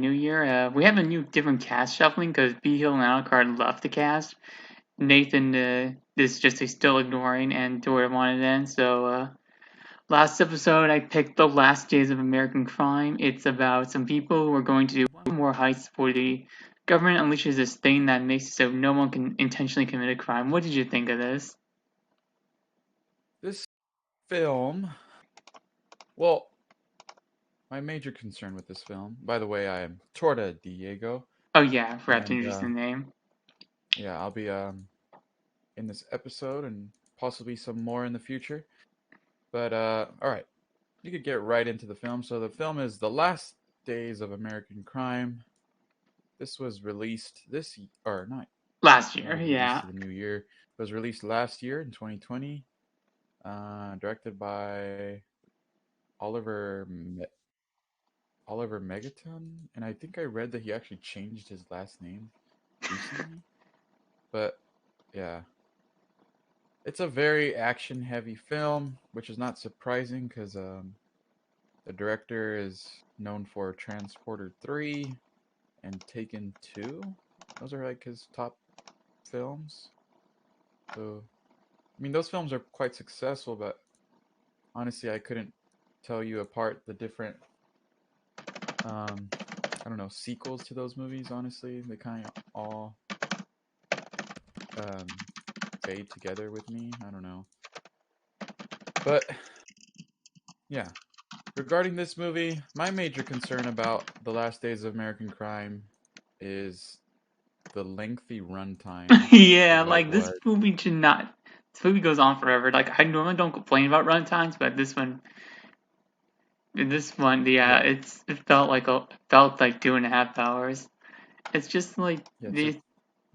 New Year. We have a new different cast shuffling because B Hill and Alucard left the cast. Nathan is just still ignoring, and Dora wanted in. So last episode, I picked The Last Days of American Crime. It's about some people who are going to do one more heist before the government unleashes this thing that makes it so no one can intentionally commit a crime. What did you think of this? This film, well, my major concern with this film, by the way, I am Torta Diego, Oh yeah, I forgot to and introduce the name. yeah, I'll be in this episode and possibly some more in the future. But all right, you could get right into the film. So the film is The Last Days of American Crime. This was released or not Last year, maybe released yeah. to the new year. It was released last year in 2020. Directed by Oliver Oliver Megaton, and I think I read that he actually changed his last name recently. But yeah, it's a very action-heavy film, which is not surprising because the director is known for Transporter 3 and Taken 2. Those are like his top films. So, I mean, those films are quite successful, but honestly, I couldn't tell you apart the different, um, I don't know, sequels to those movies. Honestly, they kind of all um, fade together with me. I don't know. But yeah, regarding this movie, my major concern about The Last Days of American Crime is the lengthy runtime for Yeah, what it like this was. movie should not. This movie goes on forever. Like I normally don't complain about runtimes, but this one, yeah, Yeah, it felt like 2.5 hours. It's just like yeah, they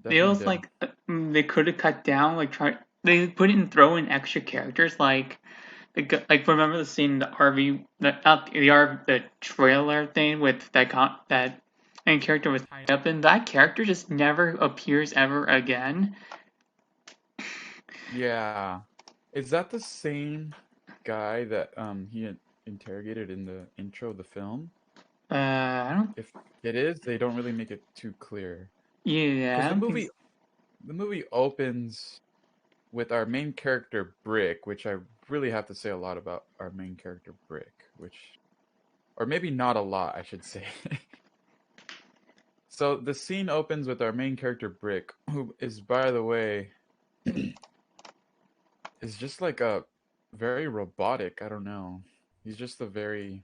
definitely feels did. like they could have cut down, like try they put in throw in extra characters like remember the scene in the RV the trailer thing with that main character was tied up in that character just never appears ever again. Yeah, is that the same guy that he interrogated in the intro of the film? I don't. If it is, they don't really make it too clear Yeah, I because don't think. the movie opens with our main character Brick, which I really have to say a lot about our main character Brick, which or maybe not a lot, I should say. So the scene opens with our main character Brick, who is, by the way, is just like a very robotic. I don't know. He's just a very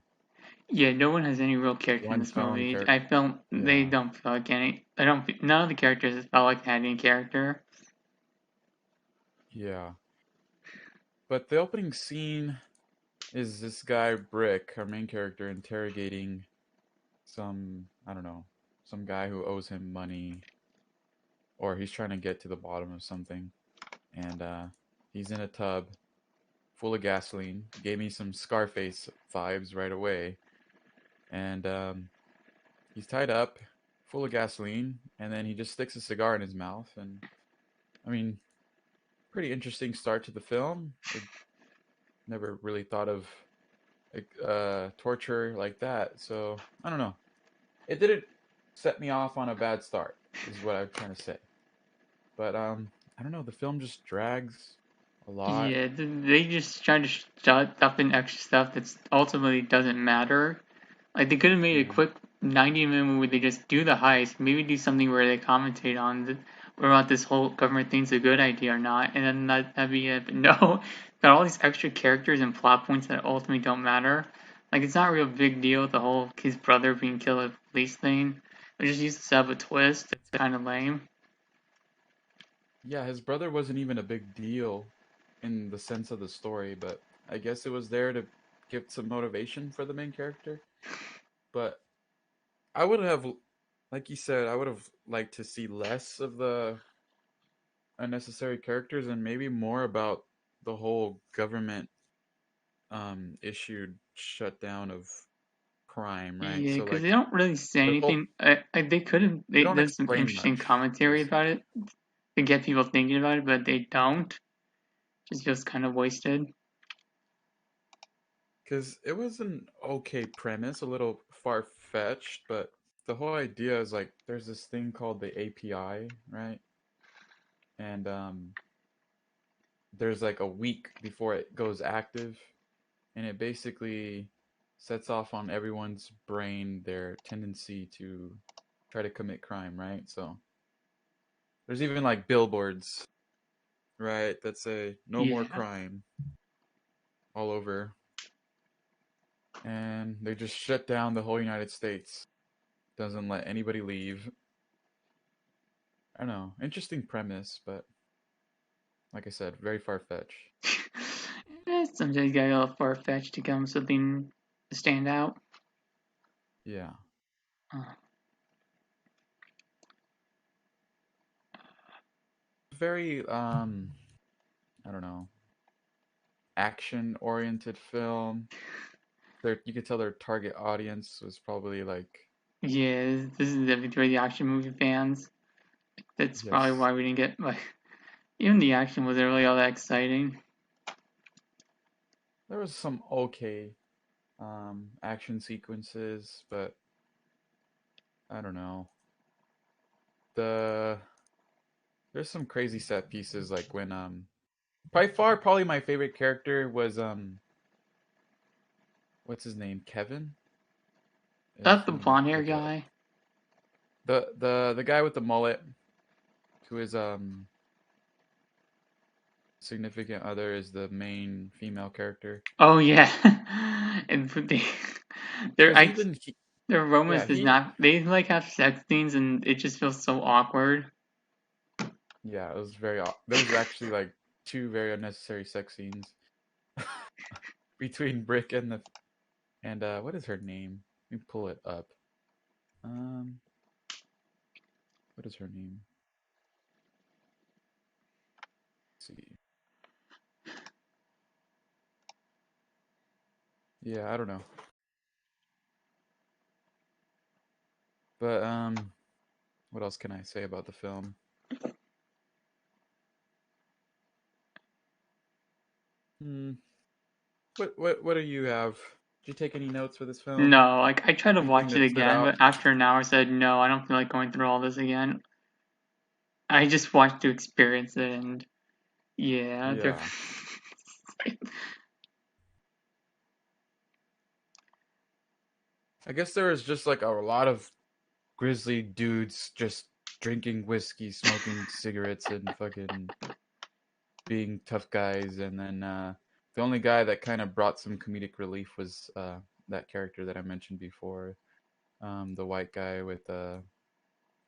Yeah, no one has any real character in one this tone movie. character. I felt they Yeah, don't feel like any. I don't. None of the characters felt like they had any character. yeah. But the opening scene is this guy Brick, our main character, interrogating some I don't know, some guy who owes him money, or he's trying to get to the bottom of something, and he's in a tub full of gasoline. Gave me some Scarface vibes right away. And he's tied up, full of gasoline, and then he just sticks a cigar in his mouth. And I mean, pretty interesting start to the film. I never really thought of like, torture like that. So I don't know. It didn't set me off on a bad start, is what I'm trying to say. But I don't know. The film just drags a lot. Yeah, they just try to stuff in extra stuff that ultimately doesn't matter. Like they could have made a Yeah. quick 90-minute movie where they just do the heist, maybe do something where they commentate on whether or not this whole government thing's a good idea or not, and then that'd be it. But no, got all these extra characters and plot points that ultimately don't matter. Like it's not a real big deal with the whole his brother being killed at the police thing. They just used to set up a twist. It's kind of lame. Yeah, his brother wasn't even a big deal in the sense of the story, but I guess it was there to give some motivation for the main character. But I would have, like you said, I would have liked to see less of the unnecessary characters and maybe more about the whole government issued shutdown of crime, right? Yeah, So because they like don't really say the whole anything. They could have they they don't done some explain interesting much, commentary basically. about it to get people thinking about it, but they don't. Just feels kind of wasted. Because it was an okay premise, a little far fetched, but the whole idea is like there's this thing called the API, right? And there's like a week before it goes active, and it basically sets off on everyone's brain their tendency to try to commit crime, right? So there's even like billboards, right, that say no more Yeah. crime all over, and they just shut down the whole United States. Doesn't let anybody leave. I don't know. Interesting premise, but like I said, very far fetched. Sometimes you gotta go far fetched to come something to stand out. Yeah. Uh, Very I don't know, action oriented film. You could tell their target audience was probably like, yeah, this is definitely for the action movie fans. That's probably yes, why we didn't get like even the action wasn't really all that exciting. there was some okay action sequences, but I don't know. The There's some crazy set pieces like when by far probably my favorite character was what's his name? Kevin? That's If the you blonde hair look it up. guy. The guy with the mullet who is significant other is the main female character. Oh yeah, and they, their Cuz I even he, their romance yeah, does he not. They like have sex scenes, and it just feels so awkward. yeah, it was there's actually like two very unnecessary sex scenes between Brick and the and what is her name? Let me pull it up. Um what is her name? Let's see. Yeah, I don't know. But what else can I say about the film? Hmm. What do you have? Did you take any notes for this film? No, like I tried to Anything watch it that stood again, out? but after an hour, I said no. I don't feel like going through all this again. I just watched to experience it, and yeah, they're. Yeah. I guess there was just like a lot of grizzly dudes just drinking whiskey, smoking cigarettes, and fucking being tough guys. And then the only guy that kind of brought some comedic relief was that character that I mentioned before, the white guy with the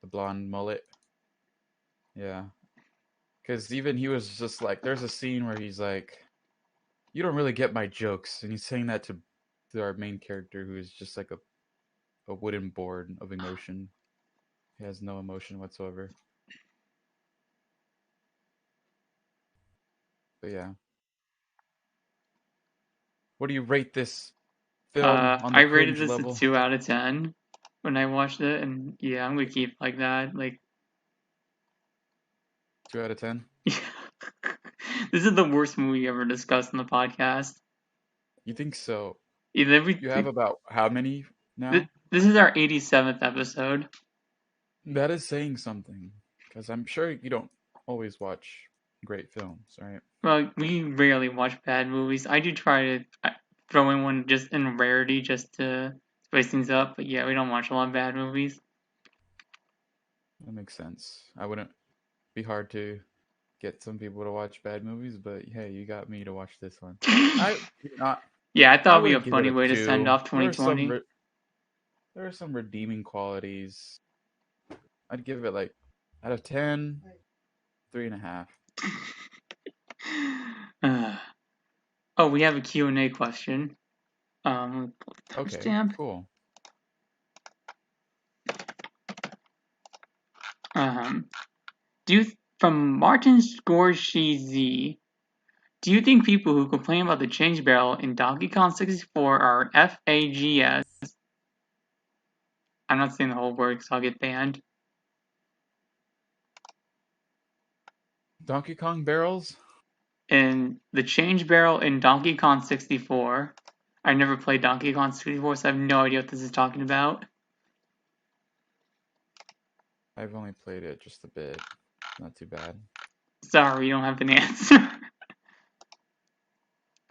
blonde mullet. Yeah, because even he was just like, there's a scene where he's like, "You don't really get my jokes," and he's saying that to our main character, who is just like a wooden board of emotion. He has no emotion whatsoever. But yeah, what do you rate this film on I the rated cringe this a level? 2 out of 10 when I watched it, and yeah, I'm gonna keep it like that. Like, 2 out of 10. this is the worst movie ever discussed in the podcast. You think so? Either every You have about how many now? this is our 87th episode. That is saying something, because I'm sure you don't always watch great films, right? Well, we rarely watch bad movies. I do try to throw in one just in rarity, just to spice things up. But yeah, we don't watch a lot of bad movies. That makes sense. I wouldn't be hard to get some people to watch bad movies, but hey, you got me to watch this one. I not Yeah, I thought I it'd be a wouldn't give it funny a way to send 2. off 2020. There are some redeeming qualities. I'd give it like out of 10, 3.5. Oh, we have a Q&A question. Okay, Timestamp. cool. Um, do you from Martin Scorsese? Do you think people who complain about the change barrel in Donkey Kong 64 are FAGS? I'm not saying the whole word because I'll get banned. Donkey Kong barrels? In the change barrel in Donkey Kong 64. I never played Donkey Kong 64, so I have no idea what this is talking about. I've only played it just a bit. Not too bad. Sorry, you don't have an answer.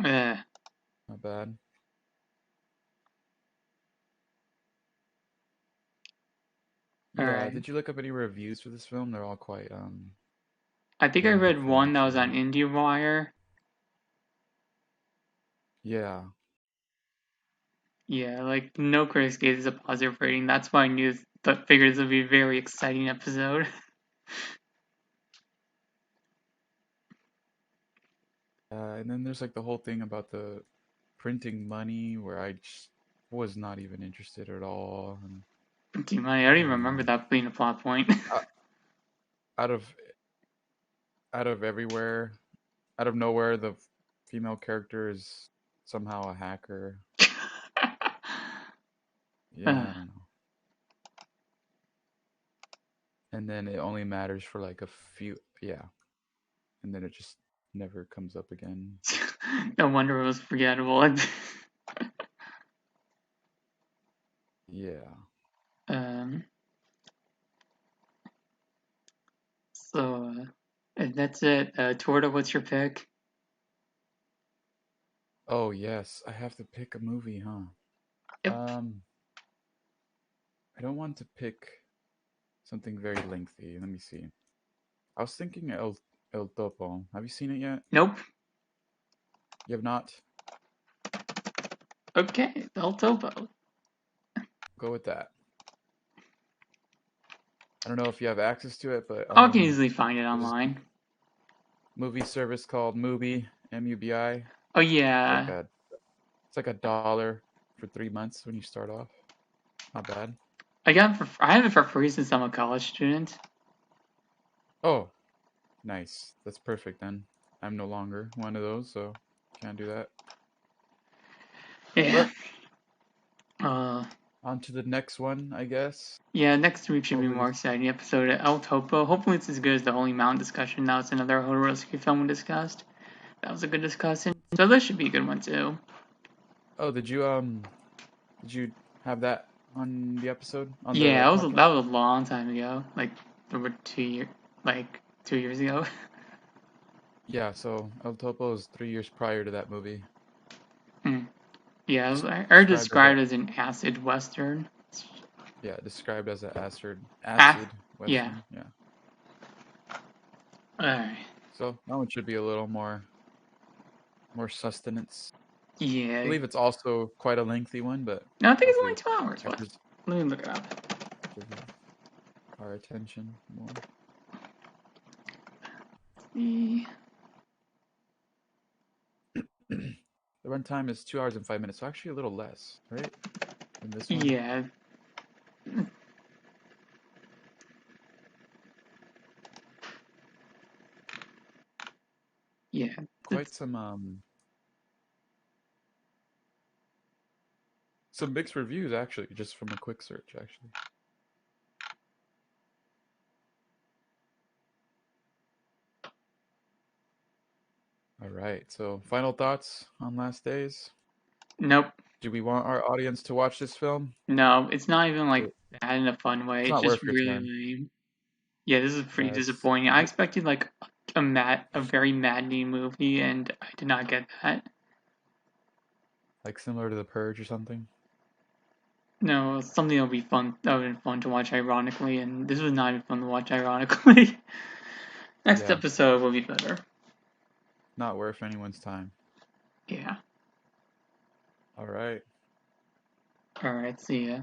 uh, Not bad. Yeah, Alright. did you look up any reviews for this film? They're all quite I think I getting read pretty one that much was on IndieWire. yeah. Yeah, like no critics gave this a positive rating. That's why I knew but figured this would be a very exciting episode. And then there's like the whole thing about the printing money where I just was not even interested at all. Do you mind? I don't even remember And that being a plot point. out out of out of everywhere, out of nowhere, the female character is somehow a hacker. Yeah, Uh, I don't know. And then it only matters for like a few, yeah. And then it just never comes up again. no wonder it was forgettable. Yeah. um, and that's it. Torta, what's your pick? Oh yes, I have to pick a movie, huh? Yep. I don't want to pick something very lengthy. Let me see. I was thinking El Topo. Have you seen it yet? Nope. You have not? Okay, El Topo. Go with that. I don't know if you have access to it, but I can easily find it there's this online. movie service called Mubi, MUBI. Oh Like yeah. a it's like $1 for 3 months when you start off. Not bad. I have it for free since I'm a college student. Oh, nice. That's perfect then. I'm no longer one of those, so can't do that. Yeah. But Uh, on to the next one, I guess. yeah, next week should What be a were more the exciting episode of El Topo. Hopefully it's as good as the Holy Mountain discussion. Now it's another Hodorowski film we discussed. That was a good discussion. So this should be a good one too. Oh, did you have that on the episode on Yeah, the that podcast? was a long time ago. Like over 2 years, like 2 years ago. Yeah, so El Topo is 3 years prior to that movie. Hmm. Yeah, I heard it Described as a described as an acid western. yeah, described as a Ah, acid yeah. western. Yeah. Alright. So that one should be a little more sustenance. I Yeah. believe it's also quite a lengthy one, but No, I think it's only hopefully 2 hours. What? captures Let me look it up. our attention more. The- The runtime is 2 hours and 5 minutes, so actually a little less, right? Than this one. Yeah. Yeah. Quite some mixed reviews actually, just from a quick search actually. All right. So final thoughts on Last Days. Nope. Do we want our audience to watch this film? No, it's not even like It- bad in a fun way. It's It's not just worth your really time. lame. Yeah, this is pretty Yeah, it's disappointing. I expected like a very maddening movie, and I did not get that. like similar to The Purge or something. No, something that'll be fun. That would be fun to watch, ironically, and this was not even fun to watch, ironically. Next Yeah, episode will be better. not worth anyone's time. Yeah. All right. All right. See ya.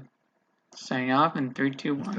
Signing off in three, two, one.